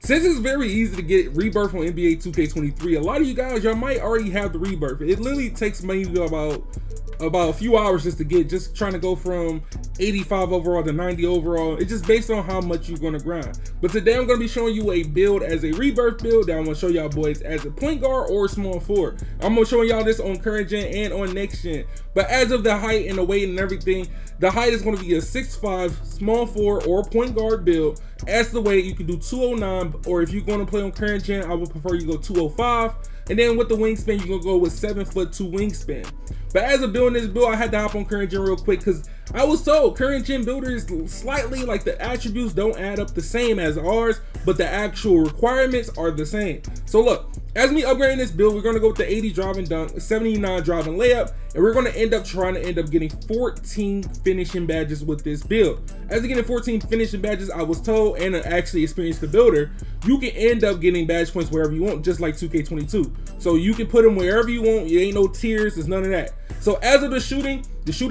Since it's very easy to get Rebirth on NBA 2K23, a lot of you guys, y'all might already have the Rebirth. It literally takes maybe about a few hours just to get, just trying to go from 85 overall to 90 overall. It's just based on how much you're gonna grind. But today I'm gonna be showing you a build as a Rebirth build that I'm gonna show y'all boys as a point guard or small forward. I'm gonna show y'all this on current gen and on next gen. But as of the height and the weight and everything, the height is gonna be a 6'5", small forward or point guard build. As the weight, you can do 209, or if you're gonna play on current gen, I would prefer you go 205. And then with the wingspan, you're gonna go with 7'2" wingspan. But as of building this build, I had to hop on current gen real quick because I was told current gen builders slightly, like, the attributes don't add up the same as ours, but the actual requirements are the same. So look, as me upgrading this build, we're gonna go with the 80 drive and dunk, 79 drive and layup, and we're gonna end up getting 14 finishing badges with this build. As of getting 14 finishing badges, I was told, and actually experienced the builder, you can end up getting badge points wherever you want, just like 2K22. So you can put them wherever you want. You ain't no tiers, there's none of that. So as of the shooting,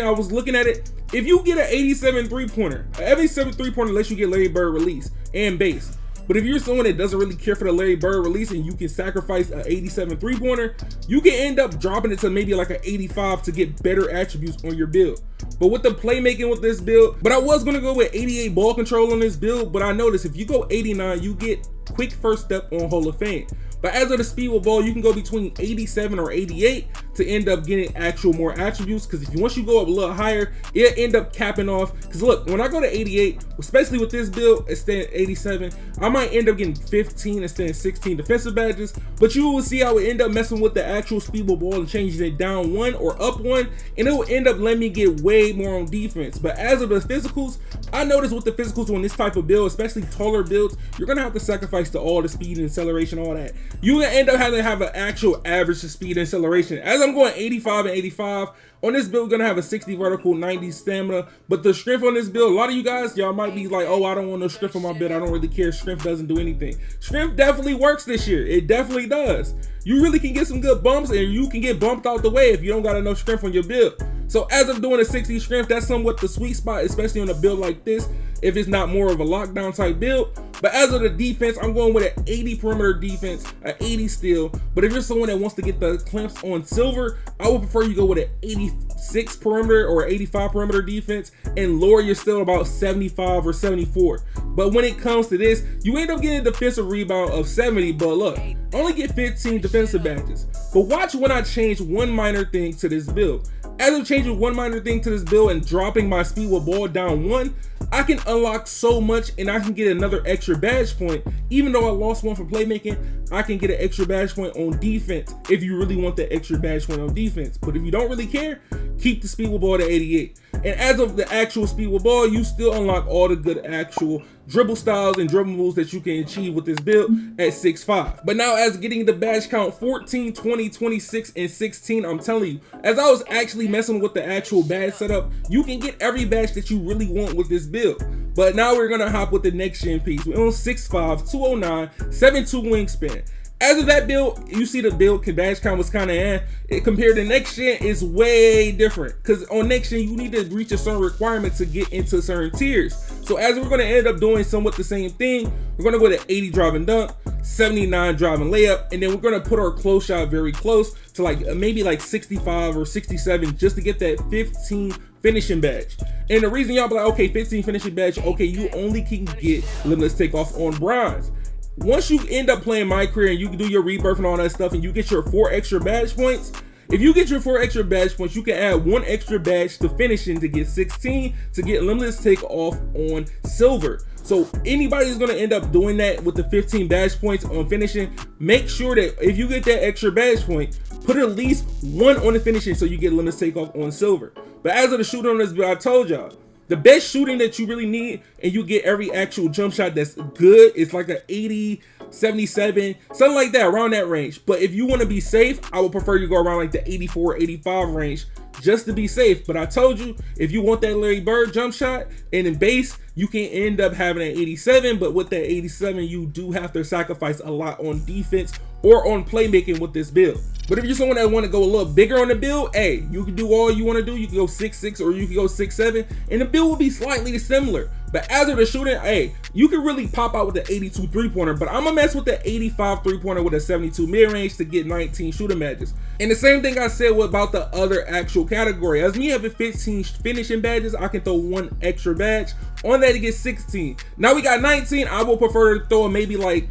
I was looking at it. If you get an 87 3-pointer, every 7 3-pointer lets you get Larry Bird release and base. But if you're someone that doesn't really care for the Larry Bird release and you can sacrifice an 87 3-pointer, you can end up dropping it to maybe like an 85 to get better attributes on your build. But with the playmaking with this build, but I was gonna go with 88 ball control on this build, but I noticed if you go 89, you get quick first step on Hall of Fame. But as of the speed with ball, you can go between 87 or 88 to end up getting actual more attributes. Because once you go up a little higher, it end up capping off. Because look, when I go to 88, especially with this build, instead of 87, I might end up getting 15 instead of 16 defensive badges. But you will see how it end up messing with the actual speed with ball and changing it down 1 or up 1, and it will end up letting me get way more on defense. But as of the physicals, I noticed with the physicals on this type of build, especially taller builds, you're gonna have to sacrifice to all the speed and acceleration, all that. You end up having to have an actual average speed and acceleration. As I'm going 85 and 85 on this build, gonna have a 60 vertical, 90 stamina. But the strength on this build, a lot of you guys, y'all might be like, oh, I don't want no strength on my build, I don't really care, strength doesn't do anything. Strength definitely works this year, it definitely does. You really can get some good bumps, and you can get bumped out the way if you don't got enough strength on your build. So as of doing a 60 strength, that's somewhat the sweet spot, especially on a build like this, if it's not more of a lockdown type build. But as of the defense, I'm going with an 80 perimeter defense, an 80 steal. But if you're someone that wants to get the clamps on silver, I would prefer you go with an 86 perimeter or 85 perimeter defense and lower your steal about 75 or 74. But when it comes to this, you end up getting a defensive rebound of 70, but look, only get 15 defensive badges. But watch when I change one minor thing to this build. As I'm changing one minor thing to this build and dropping my speed with ball down 1, I can unlock so much, and I can get another extra badge point. Even though I lost 1 for playmaking, I can get an extra badge point on defense if you really want that extra badge point on defense. But if you don't really care, keep the speed with ball to 88. And as of the actual speed with ball, you still unlock all the good actual dribble styles and dribble moves that you can achieve with this build at 6'5". But now as getting the badge count 14, 20, 26, and 16, I'm telling you, as I was actually messing with the actual badge setup, you can get every badge that you really want with this build. But now we're gonna hop with the next gen piece. We're on 6'5", 209, 7'2" wingspan. As of that build, you see the build badge count was kind of compared to next gen is way different, because on next gen you need to reach a certain requirement to get into certain tiers. So as we're going to end up doing somewhat the same thing, we're going to go to 80 drive and dunk, 79 drive and layup, and then we're going to put our close shot very close to like maybe like 65 or 67 just to get that 15 finishing badge. And the reason y'all be like, okay, 15 finishing badge, okay, you only can get limitless takeoff on bronze. Once you end up playing My Career and you can do your rebirth and all that stuff and you get your 4 extra badge points, if you get your 4 extra badge points, you can add 1 extra badge to finishing to get 16 to get limitless takeoff on silver. So anybody who's going to end up doing that with the 15 badge points on finishing, make sure that if you get that extra badge point, put at least 1 on the finishing so you get limitless takeoff on silver. But as of the shooting on this build, I told y'all, the best shooting that you really need, and you get every actual jump shot that's good, it's like an 80, 77, something like that, around that range. But if you want to be safe, I would prefer you go around like the 84, 85 range just to be safe. But I told you, if you want that Larry Bird jump shot and in base, you can end up having an 87, but with that 87, you do have to sacrifice a lot on defense or on playmaking with this build. But if you're someone that want to go a little bigger on the build, hey, you can do all you want to do. You can go 6'6" or you can go 6'7", and the build will be slightly similar. But as of the shooting, hey, you can really pop out with the 82 3-pointer, but I'm gonna mess with the 85 3-pointer with a 72 mid-range to get 19 shooting badges. And the same thing I said about the other actual category. As me having 15 finishing badges, I can throw 1 extra badge on that to get 16. Now we got 19. I will prefer to throw maybe like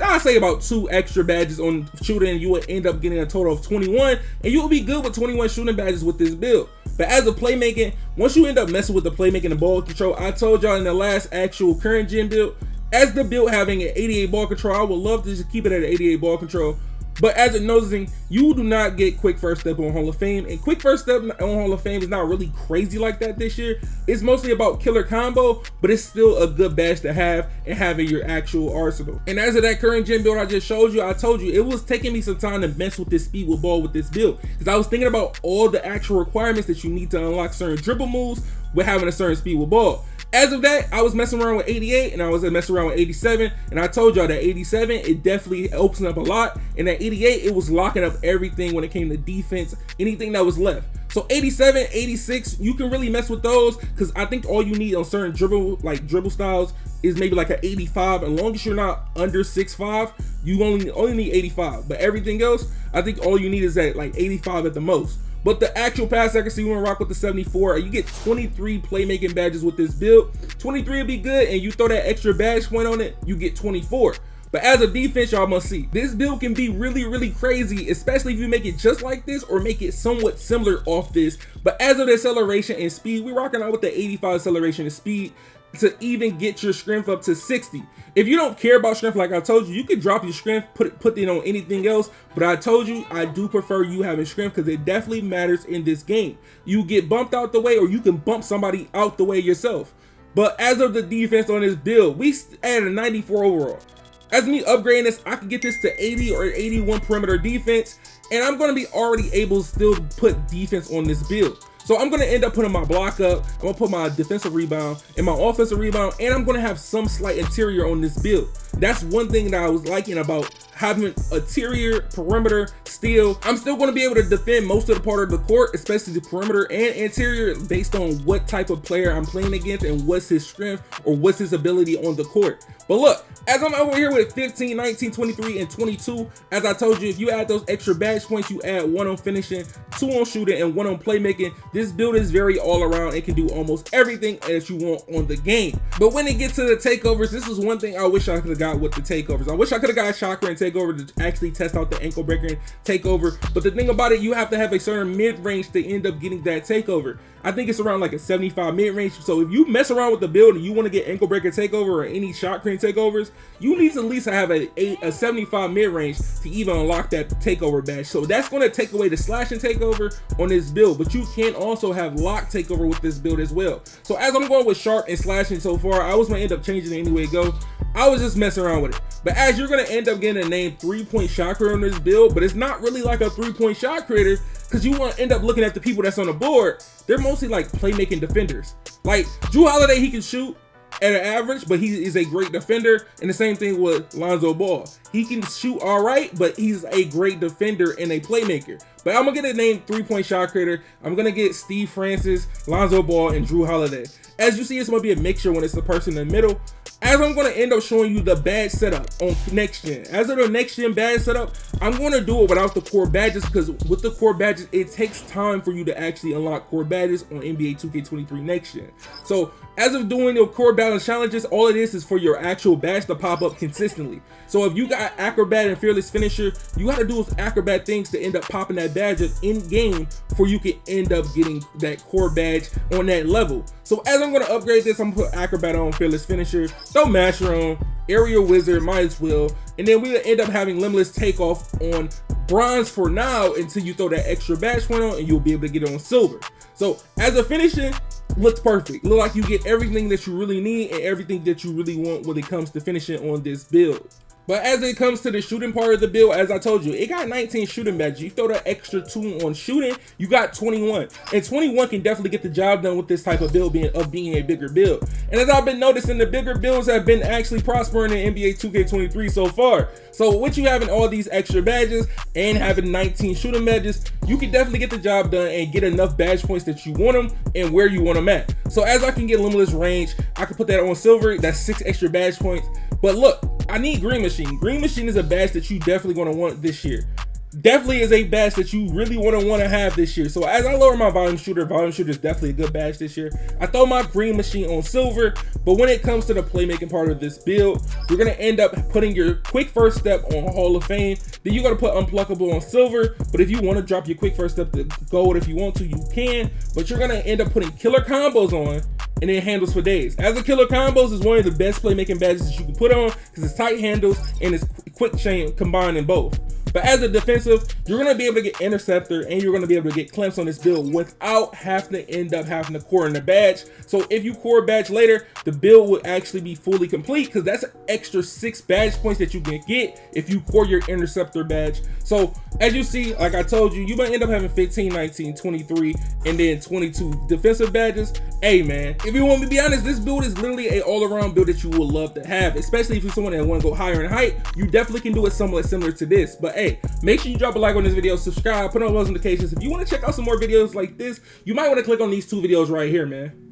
I'd say about 2 extra badges on shooting, and you will end up getting a total of 21, and you will be good with 21 shooting badges with this build. But as a playmaking, once you end up messing with the playmaking and ball control, I told y'all in the last actual current gen build, as the build having an 88 ball control, I would love to just keep it at an 88 ball control. But as a nosing, you do not get quick first step on Hall of Fame, and quick first step on Hall of Fame is not really crazy like that this year. It's mostly about killer combo, but it's still a good badge to have and having your actual arsenal. And as of that current gen build I just showed you, I told you it was taking me some time to mess with this speed with ball with this build, because I was thinking about all the actual requirements that you need to unlock certain dribble moves with having a certain speed with ball. As of that, I was messing around with 88 and I was messing around with 87, and I told y'all that 87, it definitely opens up a lot, and that 88, it was locking up everything when it came to defense, anything that was left. So 87, 86, you can really mess with those, because I think all you need on certain dribble styles is maybe like an 85. As long as you're not under 6'5", you only need 85. But everything else, I think all you need is at like 85 at the most. But the actual pass accuracy, you want to rock with the 74. You get 23 playmaking badges with this build. 23 will be good, and you throw that extra badge point on it, you get 24. But as a defense, y'all must see, this build can be really crazy, especially if you make it just like this or make it somewhat similar off this. But as of the acceleration and speed, we're rocking out with the 85 acceleration and speed to even get your strength up to 60. If you don't care about strength, like I told you, you could drop your strength, put it on anything else. But I told you, I do prefer you having strength, because it definitely matters in this game. You get bumped out the way, or you can bump somebody out the way yourself. But as of the defense on this build, we added a 94 overall. As me upgrading this, I can get this to 80 or 81 perimeter defense, and I'm going to be already able to still put defense on this build. So I'm going to end up putting my block up, I'm going to put my defensive rebound and my offensive rebound, and I'm going to have some slight interior on this build. That's one thing that I was liking about having interior, perimeter, steal. I'm still going to be able to defend most of the part of the court, especially the perimeter and interior, based on what type of player I'm playing against and what's his strength or what's his ability on the court. But look, as I'm over here with 15, 19, 23, and 22, as I told you, if you add those extra badge points, you add 1 on finishing, 2 on shooting, and 1 on playmaking. This build is very all around. It can do almost everything that you want on the game. But when it gets to the takeovers, this is one thing I wish I could have got with the takeovers. I wish I could have got Chakra and Takeover to actually test out the ankle breaker and takeover. But the thing about it, you have to have a certain mid-range to end up getting that takeover. I think it's around like a 75 mid-range. So if you mess around with the build and you want to get ankle breaker takeover or any shot cream takeovers, you need to at least have a 75 mid-range to even unlock that takeover badge. So that's going to take away the slashing takeover on this build, but you can also have lock takeover with this build as well. So as I'm going with sharp and slashing so far, I was going to end up changing it anyway go. I was just messing around with it. But as you're going to end up getting a name 3-point shot creator on this build, but it's not really like a 3-point shot creator, because you want to end up looking at the people that's on the board. They're mostly like playmaking defenders. Like Drew Holiday, he can shoot at an average, but he is a great defender. And the same thing with Lonzo Ball. He can shoot all right, but he's a great defender and a playmaker. But I'm gonna get a name 3-point shot creator. I'm gonna get Steve Francis, Lonzo Ball, and Drew Holiday. As you see, it's gonna be a mixture when it's the person in the middle. As I'm going to end up showing you the badge setup on next gen. As of the next gen badge setup, I'm going to do it without the core badges, because with the core badges, it takes time for you to actually unlock core badges on NBA 2K23 next gen. So as of doing your core balance challenges, all it is for your actual badge to pop up consistently. So if you got Acrobat and Fearless Finisher, you got to do those Acrobat things to end up popping that badge up in game before you can end up getting that core badge on that level. So as I'm going to upgrade this, I'm going to put Acrobat on, Fearless Finisher, throw Masher on, Aerial Wizard, might as well. And then we'll end up having Limitless Takeoff on bronze for now until you throw that extra badge point on, and you'll be able to get it on silver. So as a finishing, looks perfect. Look like you get everything that you really need and everything that you really want when it comes to finishing on this build. But as it comes to the shooting part of the build, as I told you, it got 19 shooting badges. You throw that extra 2 on shooting, you got 21. And 21 can definitely get the job done with this type of build being a bigger build. And as I've been noticing, the bigger builds have been actually prospering in NBA 2K23 so far. So with you having all these extra badges and having 19 shooting badges, you can definitely get the job done and get enough badge points that you want them and where you want them at. So as I can get limitless range, I can put that on silver. That's 6 extra badge points. But look, I need Green Machine. Green Machine is a badge that you definitely going to want this year. Definitely is a badge that you really want to have this year. So as I lower my volume shooter is definitely a good badge this year. I throw my Green Machine on silver, but when it comes to the playmaking part of this build, you're going to end up putting your quick first step on Hall of Fame. Then you're going to put Unpluckable on silver, but if you want to drop your quick first step to gold, if you want to, you can, but you're going to end up putting killer combos on, and it handles for days. As a killer combos is one of the best playmaking badges that you can put on because it's tight handles and it's quick chain combined in both. But as a defensive, you're going to be able to get interceptor and you're going to be able to get clamps on this build without having to end up having to core in the badge. So if you core badge later, the build will actually be fully complete because that's an extra 6 badge points that you can get if you core your interceptor badge. So as you see, like I told you, you might end up having 15, 19, 23, and then 22 defensive badges. Hey man, if you want me to be honest, this build is literally a all-around build that you will love to have, especially if you're someone that want to go higher in height. You definitely can do it somewhat similar to this. But hey, make sure you drop a like on this video, subscribe, put on those notifications. If you want to check out some more videos like this, you might want to click on these 2 videos right here, man.